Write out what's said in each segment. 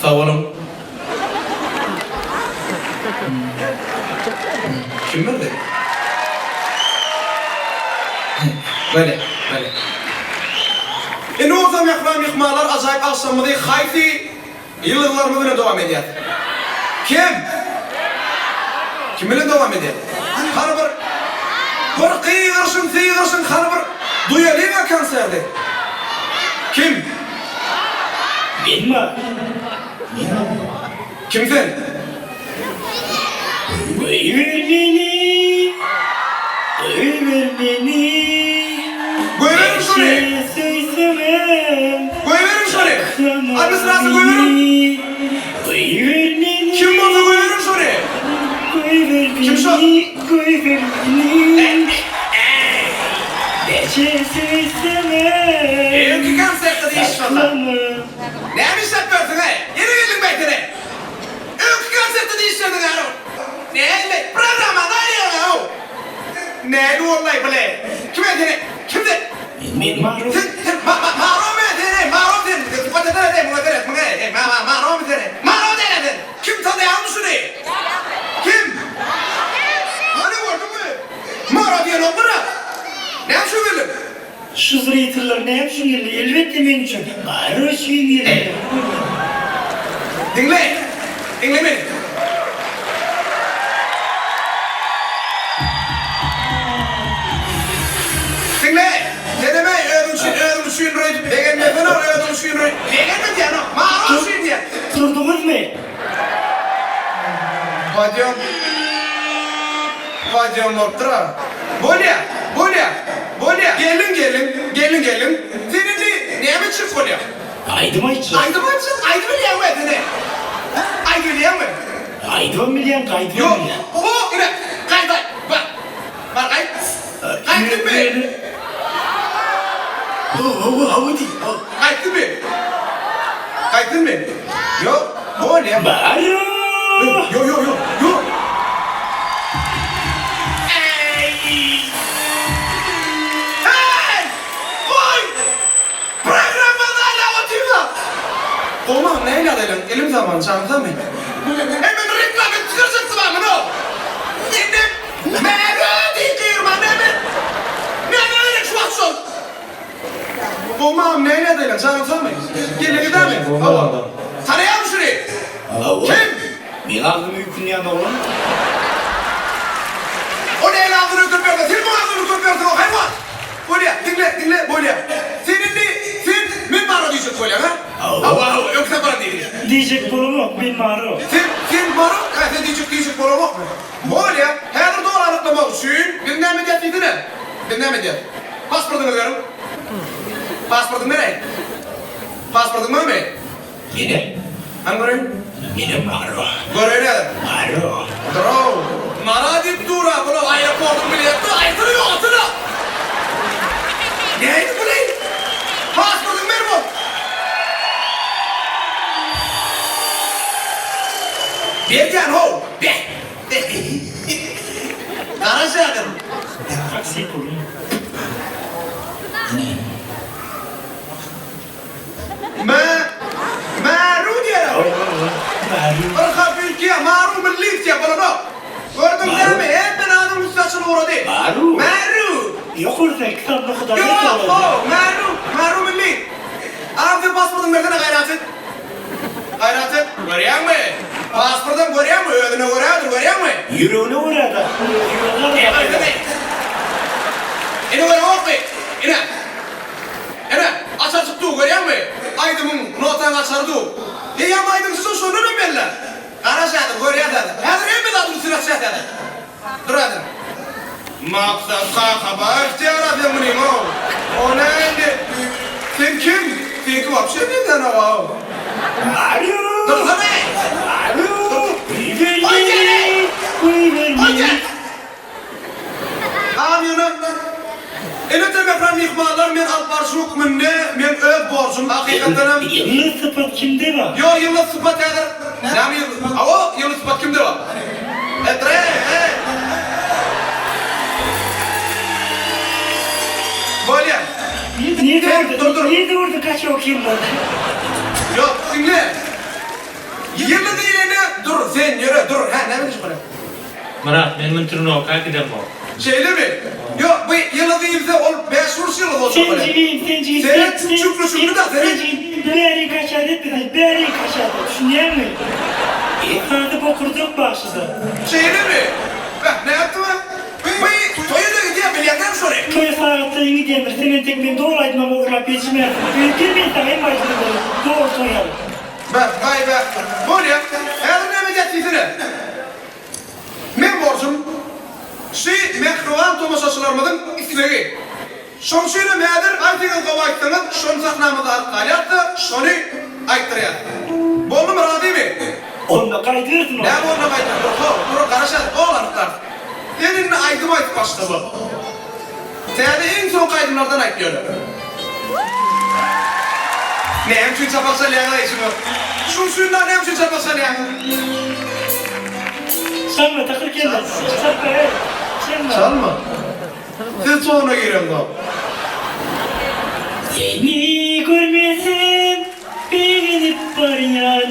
Sağ olun. Kim verdi? Böyle. Ne olsam yaklan yıkmalar acayip akşamıdır. Hayfi yıllarımı bile devam ediyor. Kim bile devam ediyor? Hani bir kıyırsın, hani bir duyalıyım konserde. Kim? Ben mi? Kim sen? Koy ver beni. Koy verin şuraya. Koy verin şuraya. Abi sırası koy verin. Kim olsa koy verin şuraya. Kim şu? Koy ver beni. Öykü konserde de iş valla. Neymiş yapıyorsun he? Yeni geldin bekle. Öykü konserde de iş verdin ha. Neymiş? Programa da ya. Ne vallahi bile. Kim edin? Kimdi? Ben Maruf. Maruf edin. Maruf edin. Patates edin. Maruf edin. Maruf edin. Kim tanıyan mı şunu? Kim? Hani gördün mü? Maruf diyen oldu mu? Ne yapıyorsun böyle? Şu zırhiyatırlar ne yapsın yerli? Elbette benim için. Maruf şeyin yerli. Dinle beni. Dinle. Ne demek ödümüşün röy. Degen ne fena ödümüşün röy. Degen mi diyen o? Mağruşun diyen. Durdunuz mu? Vacım noktra. Bolya. Gelin. Seninle neye mi çık bolya? Aydıma içi. Aydı diyen mi edin? Aydı diyen mi? Aydıma milyon kaydıma Yok. milyon. O yine. Kayday. Bak kay. Kaydın mı? Hava değil. Kaydın mı? Yok. Bolya. Maruf. Yok. Hey! Oy! Programda hala oturuyor. Olmam neyle adaylan? Elim zaman çağırdı mı? Hemen reklam et çıkacaksın bana no. Şimdi merhaba kıyırma ne öyle şu akşam? Olmam neyle adaylan çağırdı mı? Gelin gider mi? Tanıyalım şurayı. Kim? Ben aldım yükünleyen oğlum. O neyle aldığını öldürmüyordu? Sen mi aldığını öldürmüyorsun o hayvan? Bolya, dinle Bolya. Sen mi bana diyecek Bolya ha? Yoksa bana değil. Diyecek bunu ben Maruf. Sen bana, sen diyecek bana bak mı? Bolya, her doğru anlatmamak için dinleme diyetiydi ne? Dinleme diyet. Pasportunu verin. Pasportun nereye? Pasportun mu? Yine. Hangi oraya? Yine Maruf. Oraya ne? Maruf. Dur. Mara deyip dur ha. Bunu ayrıpordun milliyette. Ayrılıyor atına. Neydi bu ne? Pasportun ver bu. Bir can ho. Bir. Karaşadır. Taksi kurun. Maru diyelim. Maruf. Arka ülkeye maru milli diye bana bak. Gördün değil mi? Hep ben adamın saçını uğradı. Maru. Yok orada kitapla kadar Yok o. Maru milli. Abi pasportun verdin gayratın. Görüyor musun? Pasportun görüyor musun? Ödünü görüyor musun? Yürüğüne orada. Öyle mi? İne görüyor musun? İne. Açar çıktı görüyor musun? Aydımın notan açardı. Ama aydım sizin sonunu belli. Karaşadır, görüyor dedi. Hazır en bir adını sıra çehtedi. Dur hadi. Maksat kakaba ihtiyar adım mıyım o? O neydi? Sen kim? Sen kim vapşe neden o? Maruf. Dur sana. Maruf. Hoca! Amyonu. Elbette mefran yıkmalar men alparşuk minne men öp borcum hakikaten. Yıllı sıfat kimde var? Yo yıllı sıfat yadır. Nam yıllı. Avo yıllı sıfat kimde var? Etre. Bolya. Niye de orada? Niye de orada kaç okuyayım ben? Yok dinle. Yıllı değilini dur sen yürü dur. Ha ne bileyim bana. Murat, men müntirine oka gidem o. Şeyli mi? Yok bu yıllı değilse ol 5 yıl olsun böyle. Senin Şükrü da senin. Beri kaçadı dedi, beri kaçadı. Düşünüyor musun? İknadı bokurduk başladı. Şeyli mi? Bak ne yaptı mı? Bu toyu da gidiyor milyarder soruyor. Köy sağlıklarını gidiyorlar, senin tekmeyi doğrulaydım ama uğrap geçmeye. Bir tane başladı doğru soyalım. Bak vay be. Bu ne? Her ne medetliğine? Men borcum şey mehruvan tomaşaçılarımızın isteği. Şonşuyla meğer aytıgın kavaktının şon saknamızı arkayattı, şonu ayttırıyor. Bollu mu razı mi? Onunla kaydırırsın o. Ne bollu kaydırır? Dur karışar, oğlanıklar. Seninle aydım aytıp başladı bu. Seyade en son kaydımlardan aytıyor. Ne hemşin çapaksa liyana işim yok. Şonşuyla ne hemşin çapaksa liyana. Çalma takır kendin. Çalma. Çalma. Siz sonra girin lan. Seni görmesem beğenip var ya.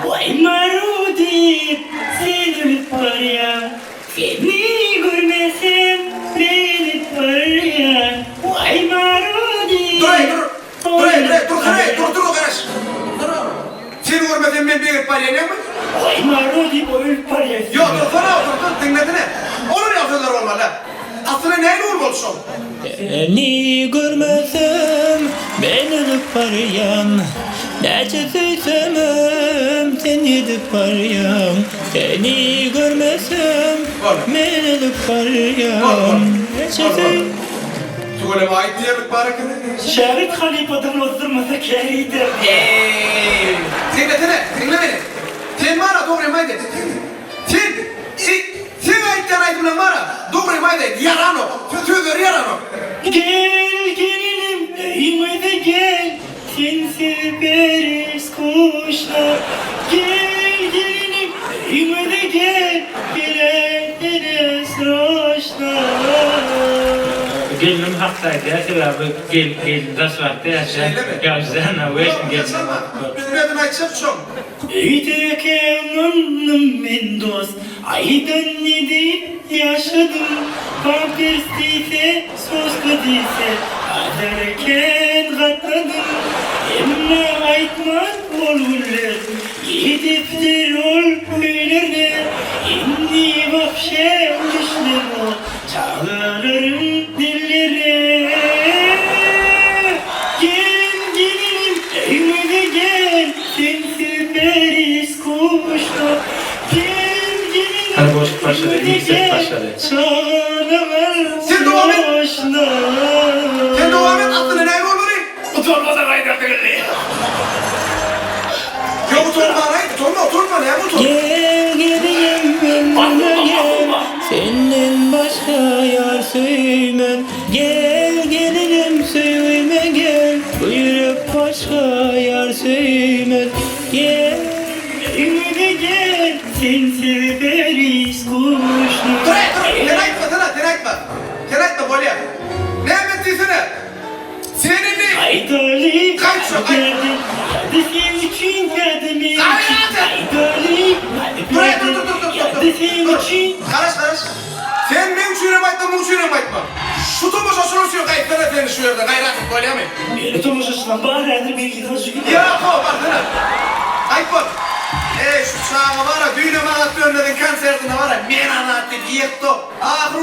Vay marudi sen ölüp var ya. Seni görmesem beğenip var ya. Vay marudi. Dur kardeş. Seni görmeden ben bir palyen mı? Vay marudi o ölüp var ya. Yok dur dinledine. Onu yapıyorlar olmalı. Aslında neyle olmalısın? Seni görmesem ben ölüp arayan. Nece söylesem sen gidip arayan. Seni görmesem ben ölüp arayan. Nece söylesem. Tuğleme ait diye bir barakını. Şerit halifadan oturmasa keridir. Dinledine, dinle beni. Sen bana doğru emaydı. Sen ayıttan aydımla bana doğru emaydı. Yaran o. Tüver yaran o. Gel gelinim evime de gel. Sensiz beriz kuşlar. Gel gelinim evime de gel. Geldiniz roşlar. Gelinim haktaydı ya, sebabı gelin rasvattı ya. Şeyle mi? Ya üzerine veşin gelin. Bilmeden açacak çok. Öydeke anlamdım ben dost. Aydan yedi yaşadım. Pampirstiyse sosladıysa adarken katladım. Emma aytmaz olurlar. Yediptir ol böylerler. İnni vahşe düşler o. Çağlarım dillere. Gel gelinim evime de gel. Sensiz beriz kuşlar. Gel gelinim Hadi boş başladı, evime de ilk set gel. başladı. Çağlamaz Sen devam et. başlar. Sen devam et aslında ne olur? Utanmadan kaydırdı gülü. Yok oturma ne bu otur? Gel geleyim benimle gel. Senden başka yar sevmem. Gel gelinim sevme gel. Buyurup başka yar sevmem. Gel. Evime de gel. Sensiz beriz kuşlar. Dur, tenaytma bolya. Ne emrettiysene? Seninle. Aydali Kaç şu, ay. geldim. Hadi senin için geldim. Hayatım. Aydali Buraya geldim. dur. Hadi senin için. Karış. Sen benim şuyuna baytma, bu şuyuna baytma. Şu tomuş osurursun kayıtlara seni şu yerde gayret et bolya mı? Beni tomuş bari bir iki taşı gidiyor. Ya bak sana. Ayıp bak. Şu çağa var ya, düğüne mağattı önledin kanserdiğine var ya, men anlattı, yıktı. Ahır